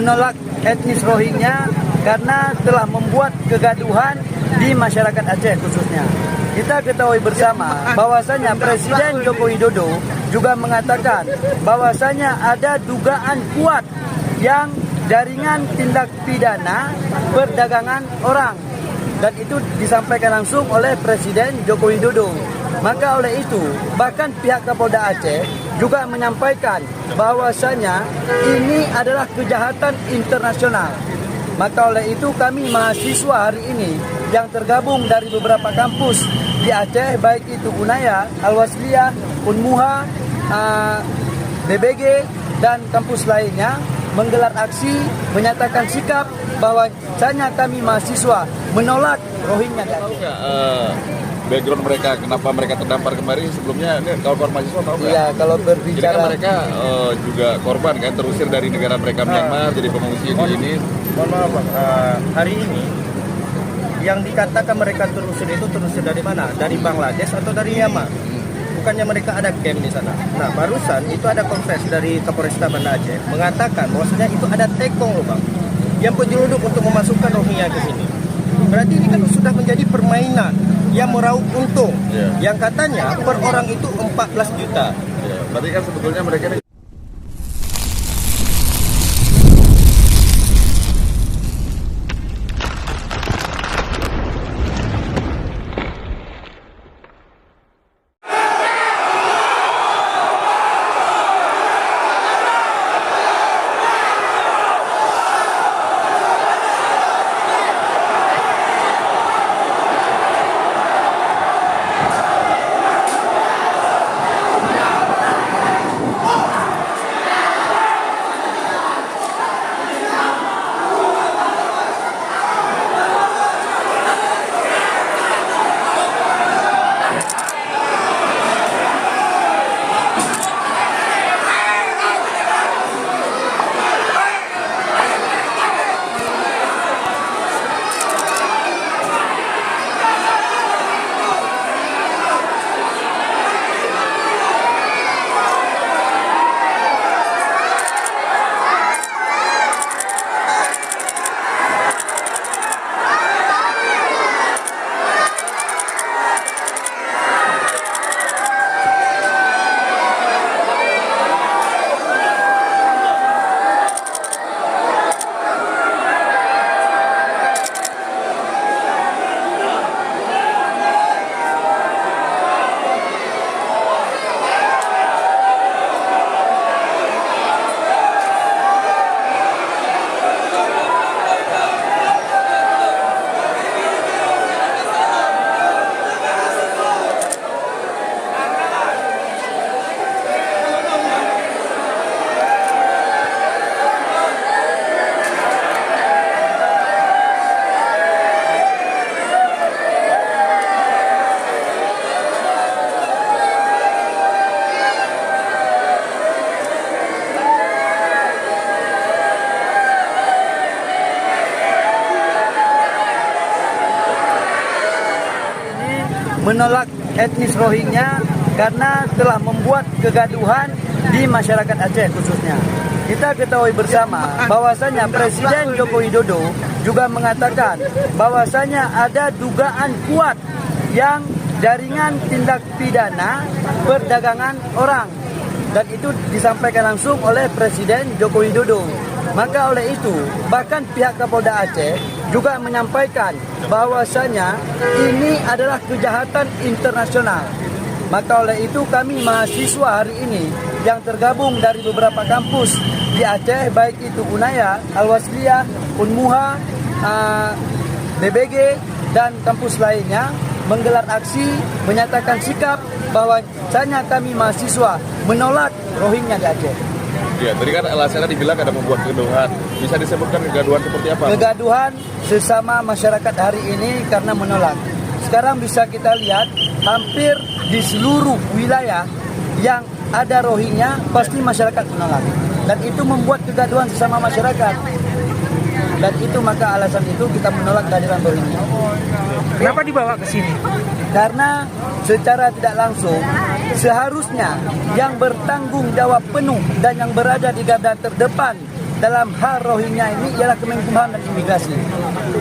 menolak etnis Rohingya karena telah membuat kegaduhan di masyarakat Aceh khususnya. Kita ketahui bersama bahwasanya Presiden Joko Widodo juga mengatakan bahwasanya ada dugaan kuat yang jaringan tindak pidana perdagangan orang, dan itu disampaikan langsung oleh Presiden Joko Widodo. Maka oleh itu, bahkan pihak Kapolda Aceh juga menyampaikan bahwasanya ini adalah kejahatan internasional. Maka oleh itu kami mahasiswa hari ini yang tergabung dari beberapa kampus di Aceh, baik itu Unaya, Al-Wasliyah, Unmuha, BBG, dan kampus lainnya, menggelar aksi menyatakan sikap bahwasanya kami mahasiswa menolak Rohingya. Background mereka, kenapa mereka terdampar kemarin sebelumnya, ini kawan-kawan mahasiswa tahu nggak? Iya, kalau berbicara... Jadi kan mereka juga korban kan, terusir dari negara mereka Myanmar, jadi pengungsi di sini. Mohon maaf, hari ini yang dikatakan mereka terusir itu terusir dari mana? Dari Bangladesh atau dari Myanmar? Bukannya mereka ada camp di sana. Nah, barusan itu ada konferensi dari Kapolresta Banda Aceh mengatakan bahwasanya itu ada tekong loh Bang, yang penyelundup untuk memasukkan Rohingya ke sini. Berarti ini kan sudah menjadi permainan yang meraup untung, yang katanya per orang itu 14 juta. Berarti kan sebetulnya mereka ini menolak etnis Rohingya karena telah membuat kegaduhan di masyarakat Aceh khususnya. Kita ketahui bersama bahwasanya Presiden Joko Widodo juga mengatakan bahwasanya ada dugaan kuat yang jaringan tindak pidana perdagangan orang, dan itu disampaikan langsung oleh Presiden Joko Widodo. Maka oleh itu, bahkan pihak Kapolda Aceh juga menyampaikan bahwasanya ini adalah kejahatan internasional. Maka oleh itu kami mahasiswa hari ini yang tergabung dari beberapa kampus di Aceh, baik itu Unaya, Al-Wasliyah, Unmuha, BBG, dan kampus lainnya, menggelar aksi menyatakan sikap bahwasanya kami mahasiswa menolak Rohingya di Aceh. ya, tadi kan alasannya dibilang ada membuat kegaduhan. Bisa disebutkan kegaduhan seperti apa? Kegaduhan sesama masyarakat hari ini karena menolak. Sekarang bisa kita lihat hampir di seluruh wilayah yang ada Rohingya pasti masyarakat menolak. Dan itu membuat kegaduhan sesama masyarakat. Dan itu maka alasan itu kita menolak kehadiran Rohingya. Kenapa dibawa ke sini? Karena secara tidak langsung seharusnya yang bertanggung jawab penuh dan yang berada di garda terdepan dalam hal Rohingya ini ialah Kemenkumham dan Imigrasi.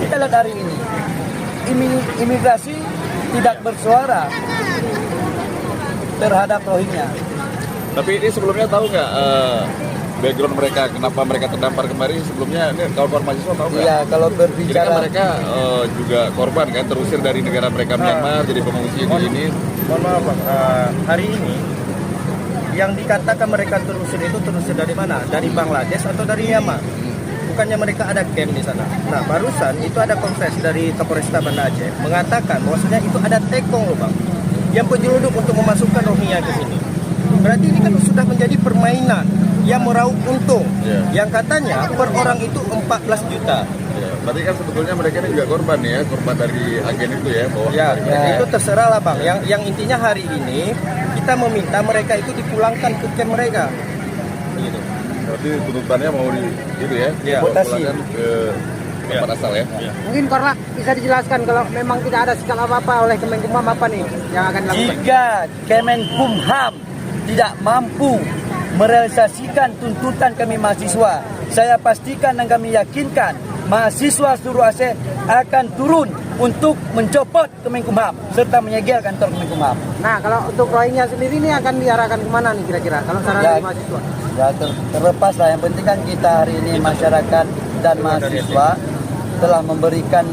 Kita lihat hari ini, imigrasi tidak bersuara terhadap Rohingya. Tapi ini sebelumnya tahu nggak background mereka, kenapa mereka terdampar kemari? Sebelumnya ini kawan-kawan mahasiswa tahu nggak? Iya, kalau Jadi berbicara kan mereka juga korban kan, terusir dari negara mereka Myanmar, jadi pengungsi di sini. Mohon maaf Bang, hari ini yang dikatakan mereka terusir itu terusir dari mana? Dari Bangladesh atau dari Myanmar? Bukannya mereka ada camp di sana. Nah, barusan itu ada konfes dari Kapolresta Banda Aceh mengatakan bahwasanya itu ada tekong loh Bang, yang penyelundup untuk memasukkan Rohingya ke sini. Berarti ini kan sudah menjadi permainan yang meraup untung. Yang katanya per orang itu 14 juta. Ya, berarti kan sebetulnya mereka ini juga korban ya, korban dari agen itu ya, bahwa Itu terserah lah Bang. Yang intinya hari ini kita meminta mereka itu dipulangkan ke camp mereka. Gitu. berarti tuntutannya mau di itu ya, dipulangkan ke tempat asal ya. Mungkin Korlak bisa dijelaskan kalau memang tidak ada sikap apa-apa oleh Kemenkumham apa nih yang akan dilakukan? Jika Kemenkumham tidak mampu merealisasikan tuntutan kami mahasiswa, saya pastikan dan kami yakinkan mahasiswa seluruh Aceh akan turun untuk mencopot Kemenkumham serta menyegel kantor Kemenkumham. Nah, kalau untuk Rohingya sendiri ini akan diarahkan kemana nih kira-kira kalau saran dari mahasiswa? Ya terlepas lah, yang penting kan kita hari ini masyarakat dan mahasiswa telah memberikan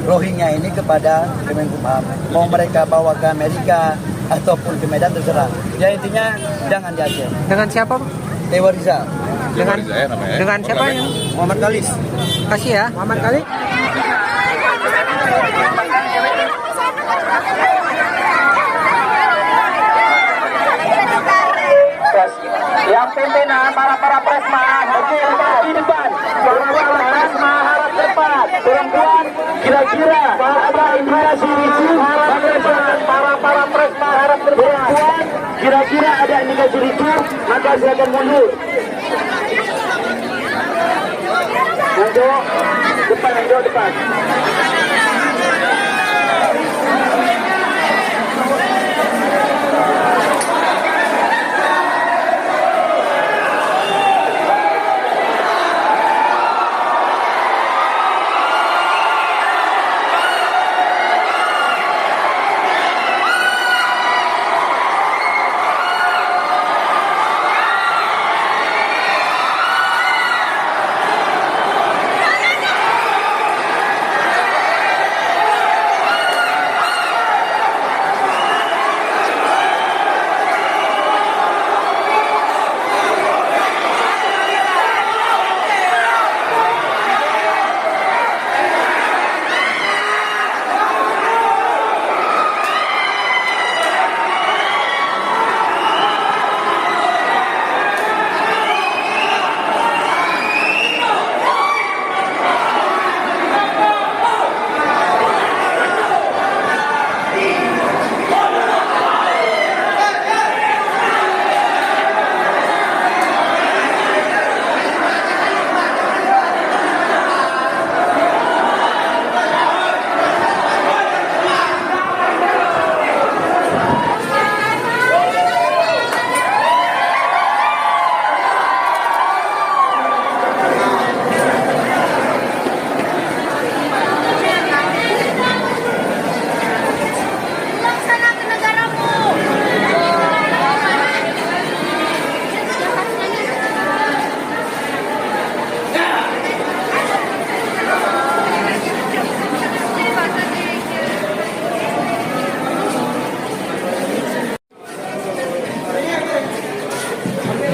Rohingya ini kepada Kemenkumham. Mau mereka bawa ke Amerika ataupun ke Medan terserah. Ya intinya jangan di Aceh. Dengan siapa, Pak? Dewa Rizal. Dengan Saya namanya. dengan siapa yang Muhammad Kalis. kasih ya? Muhammad Kali? Yang pimpinan para presma di depan, para presma harap depan, perempuan kira-kira ada indikasi ricu, para presma harap perempuan kira-kira ada indikasi ricu, maka silakan mundur. Mundur depan.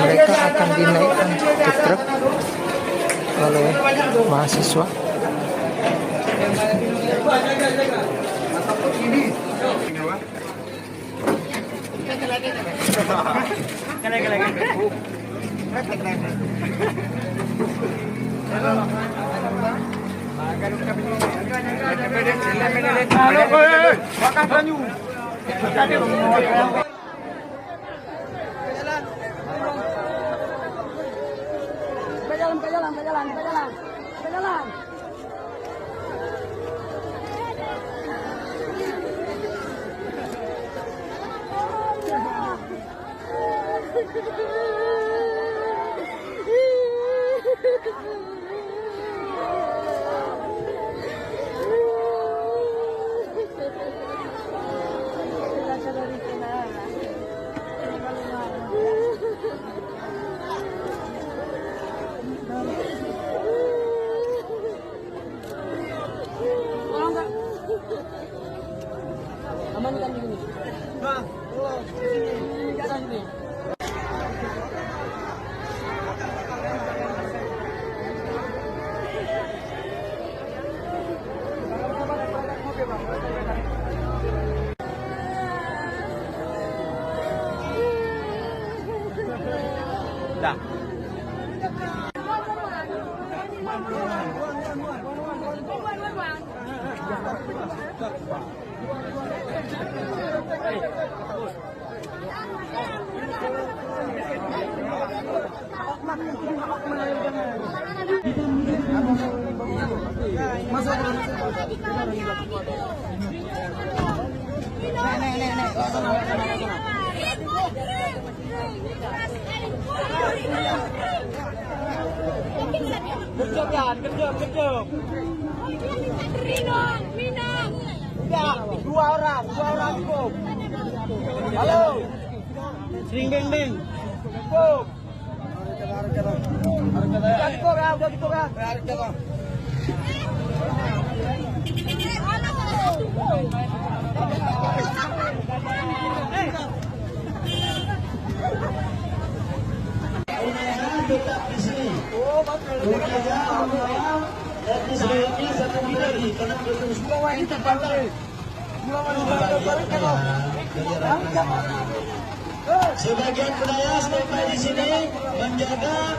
Mereka akan dinaikkan ke truk oleh mahasiswa. Jalan. Amankan ini. Bang, tolong di sini. Ke arah sini. Dah. Kejap. Tidak, dua orang cukup. Halo. Sering beng. Cukup. Udah cukup ya. Tetap di sini. Dan di sebelumnya satu lagi karena betul semua itu pantai. Sebagian budaya sampai di sini menjaga.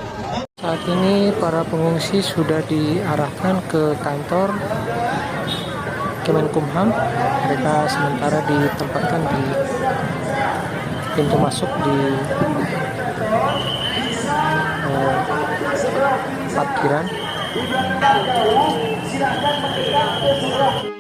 Saat ini para pengungsi sudah diarahkan ke kantor Kemenkumham. Mereka sementara ditempatkan di pintu masuk di parkiran. Silakan mendekat ke